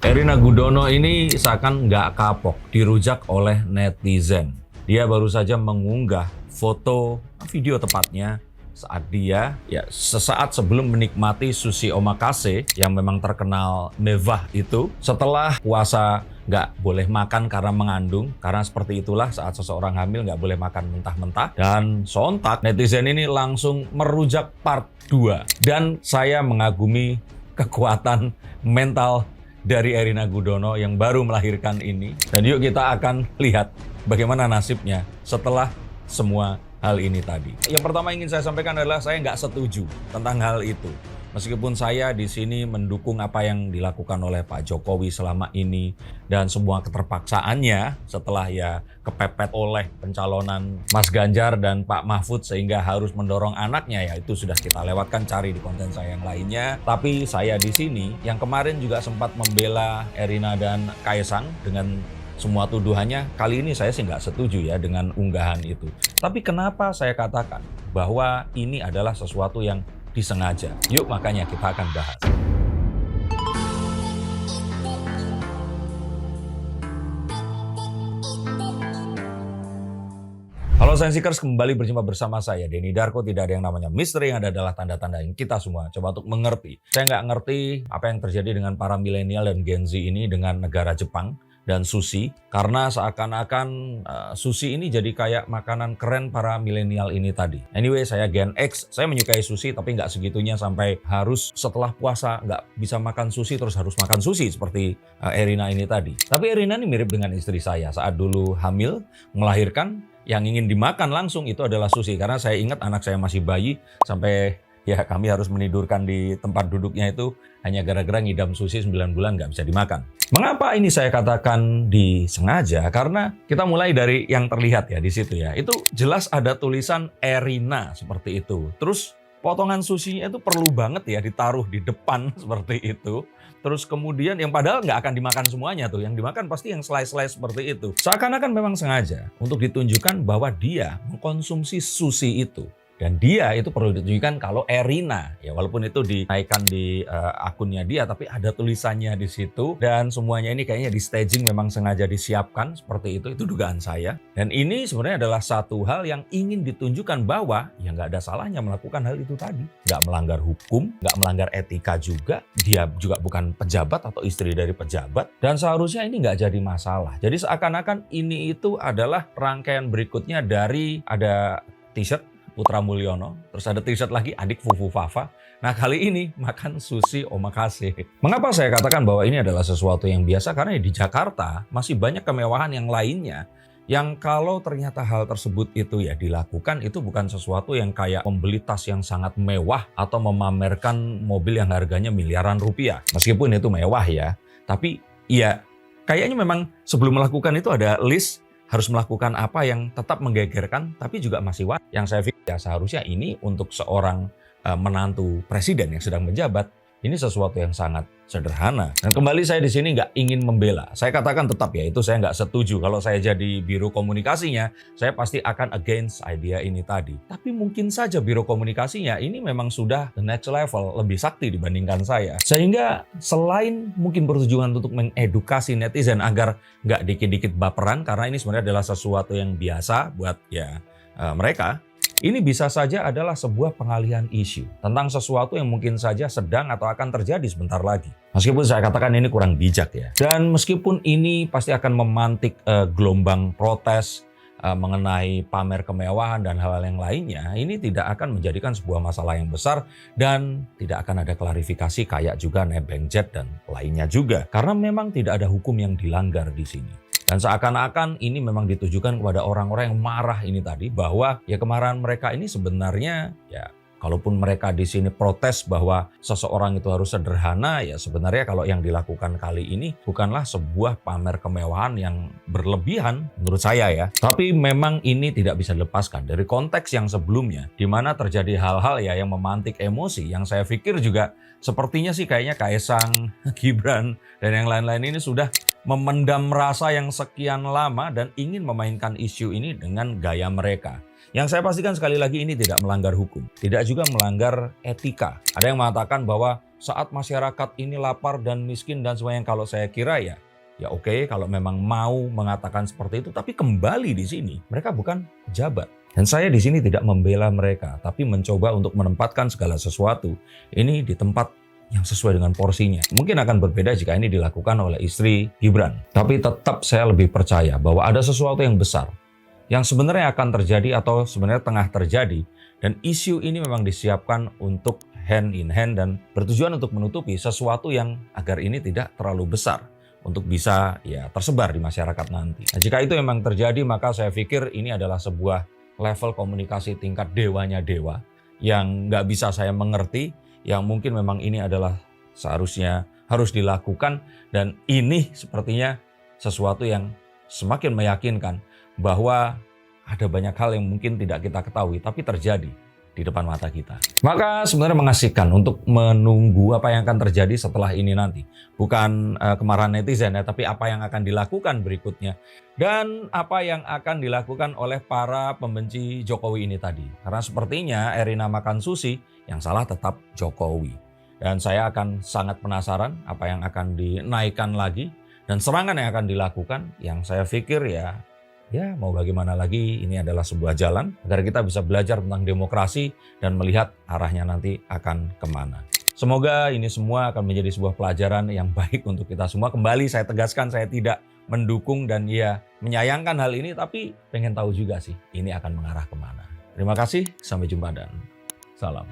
Erina Gudono ini seakan nggak kapok dirujak oleh netizen. Dia baru saja mengunggah foto, video tepatnya, saat dia sesaat sebelum menikmati sushi omakase yang memang terkenal mewah itu. Setelah puasa nggak boleh makan karena mengandung, karena seperti itulah saat seseorang hamil nggak boleh makan mentah-mentah. Dan sontak netizen ini langsung merujak part 2. Dan saya mengagumi kekuatan mental dari Erina Gudono yang baru melahirkan ini. Dan yuk kita akan lihat bagaimana nasibnya setelah semua hal ini tadi. Yang pertama ingin saya sampaikan adalah saya nggak setuju tentang hal itu. Meskipun saya di sini mendukung apa yang dilakukan oleh Pak Jokowi selama ini dan semua keterpaksaannya setelah kepepet oleh pencalonan Mas Ganjar dan Pak Mahfud sehingga harus mendorong anaknya, itu sudah kita lewatkan, cari di konten saya yang lainnya. Tapi saya di sini yang kemarin juga sempat membela Erina dan Kaesang dengan semua tuduhannya, kali ini saya sih nggak setuju dengan unggahan itu. Tapi kenapa saya katakan bahwa ini adalah sesuatu yang disengaja? Yuk makanya kita akan bahas. Halo Sensikers, kembali berjumpa bersama saya Denny Darko. Tidak ada yang namanya misteri, yang ada adalah tanda-tanda yang kita semua coba untuk mengerti. Saya nggak ngerti apa yang terjadi dengan para milenial dan Gen Z ini dengan negara Jepang dan sushi, karena seakan-akan sushi ini jadi kayak makanan keren para milenial ini tadi. Anyway, saya Gen X, saya menyukai sushi tapi nggak segitunya sampai harus setelah puasa nggak bisa makan sushi terus harus makan sushi seperti Erina ini tadi. Tapi Erina ini mirip dengan istri saya saat dulu hamil, melahirkan, yang ingin dimakan langsung itu adalah sushi. Karena saya ingat anak saya masih bayi sampai kami harus menidurkan di tempat duduknya itu hanya gara-gara ngidam sushi 9 bulan nggak bisa dimakan. Mengapa ini saya katakan disengaja? Karena kita mulai dari yang terlihat di situ Itu jelas ada tulisan Erina seperti itu. Terus potongan sushinya itu perlu banget ditaruh di depan seperti itu. Terus kemudian yang padahal nggak akan dimakan semuanya tuh. Yang dimakan pasti yang slice-slice seperti itu. Seakan-akan memang sengaja untuk ditunjukkan bahwa dia mengkonsumsi sushi itu. Dan dia itu perlu ditunjukkan kalau Erina, walaupun itu dinaikkan di akunnya dia, tapi ada tulisannya di situ. Dan semuanya ini kayaknya di staging memang sengaja disiapkan seperti itu dugaan saya. Dan ini sebenarnya adalah satu hal yang ingin ditunjukkan bahwa nggak ada salahnya melakukan hal itu tadi. Nggak melanggar hukum, nggak melanggar etika juga. Dia juga bukan pejabat atau istri dari pejabat. Dan seharusnya ini nggak jadi masalah. Jadi seakan-akan ini itu adalah rangkaian berikutnya dari ada t-shirt Putra Mulyono, terus ada t-shirt lagi adik Fufu Fafa. Nah kali ini makan sushi omakase. Mengapa saya katakan bahwa ini adalah sesuatu yang biasa? Karena di Jakarta masih banyak kemewahan yang lainnya yang kalau ternyata hal tersebut itu dilakukan, itu bukan sesuatu yang kayak membeli tas yang sangat mewah atau memamerkan mobil yang harganya miliaran rupiah. Meskipun itu mewah tapi kayaknya memang sebelum melakukan itu ada list harus melakukan apa yang tetap menggegerkan tapi juga masih wajar. Yang saya pikir seharusnya ini untuk seorang menantu presiden yang sedang menjabat, ini sesuatu yang sangat sederhana. Dan kembali saya di sini nggak ingin membela. Saya katakan tetap itu saya nggak setuju. Kalau saya jadi biro komunikasinya, saya pasti akan against idea ini tadi. Tapi mungkin saja biro komunikasinya ini memang sudah the next level, lebih sakti dibandingkan saya. Sehingga selain mungkin bertujuan untuk mengedukasi netizen agar nggak dikit-dikit baperan, karena ini sebenarnya adalah sesuatu yang biasa buat mereka. Ini bisa saja adalah sebuah pengalihan isu tentang sesuatu yang mungkin saja sedang atau akan terjadi sebentar lagi. Meskipun saya katakan ini kurang bijak Dan meskipun ini pasti akan memantik gelombang protes mengenai pamer kemewahan dan hal-hal yang lainnya, ini tidak akan menjadikan sebuah masalah yang besar dan tidak akan ada klarifikasi kayak juga nebeng jet dan lainnya juga. Karena memang tidak ada hukum yang dilanggar di sini. Dan seakan-akan ini memang ditujukan kepada orang-orang yang marah ini tadi, bahwa kemarahan mereka ini sebenarnya kalaupun mereka di sini protes bahwa seseorang itu harus sederhana, sebenarnya kalau yang dilakukan kali ini bukanlah sebuah pamer kemewahan yang berlebihan menurut saya Tapi memang ini tidak bisa dilepaskan dari konteks yang sebelumnya, di mana terjadi hal-hal yang memantik emosi, yang saya pikir juga sepertinya sih kayaknya Kaesang, Gibran, dan yang lain-lain ini sudah memendam rasa yang sekian lama dan ingin memainkan isu ini dengan gaya mereka. Yang saya pastikan sekali lagi ini tidak melanggar hukum, tidak juga melanggar etika. Ada yang mengatakan bahwa saat masyarakat ini lapar dan miskin dan semuanya. Kalau saya kira ya oke kalau memang mau mengatakan seperti itu, tapi kembali di sini mereka bukan pejabat. Dan saya di sini tidak membela mereka, tapi mencoba untuk menempatkan segala sesuatu ini di tempat yang sesuai dengan porsinya. Mungkin akan berbeda jika ini dilakukan oleh istri Gibran. Tapi tetap saya lebih percaya bahwa ada sesuatu yang besar yang sebenarnya akan terjadi atau sebenarnya tengah terjadi. Dan isu ini memang disiapkan untuk hand in hand dan bertujuan untuk menutupi sesuatu yang agar ini tidak terlalu besar untuk bisa tersebar di masyarakat nanti. Nah, jika itu memang terjadi, maka saya pikir ini adalah sebuah level komunikasi tingkat dewanya dewa yang nggak bisa saya mengerti, yang mungkin memang ini adalah seharusnya harus dilakukan, dan ini sepertinya sesuatu yang semakin meyakinkan bahwa ada banyak hal yang mungkin tidak kita ketahui tapi terjadi di depan mata kita. Maka sebenarnya mengasihkan untuk menunggu apa yang akan terjadi setelah ini nanti. Bukan kemarahan netizen ya, tapi apa yang akan dilakukan berikutnya. Dan apa yang akan dilakukan oleh para pembenci Jokowi ini tadi. Karena sepertinya Erina makan sushi, yang salah tetap Jokowi. Dan saya akan sangat penasaran apa yang akan dinaikkan lagi. Dan serangan yang akan dilakukan, yang saya pikir mau bagaimana lagi, ini adalah sebuah jalan agar kita bisa belajar tentang demokrasi dan melihat arahnya nanti akan kemana. Semoga ini semua akan menjadi sebuah pelajaran yang baik untuk kita semua. Kembali saya tegaskan, saya tidak mendukung dan menyayangkan hal ini, tapi pengen tahu juga sih ini akan mengarah kemana. Terima kasih, sampai jumpa dan salam.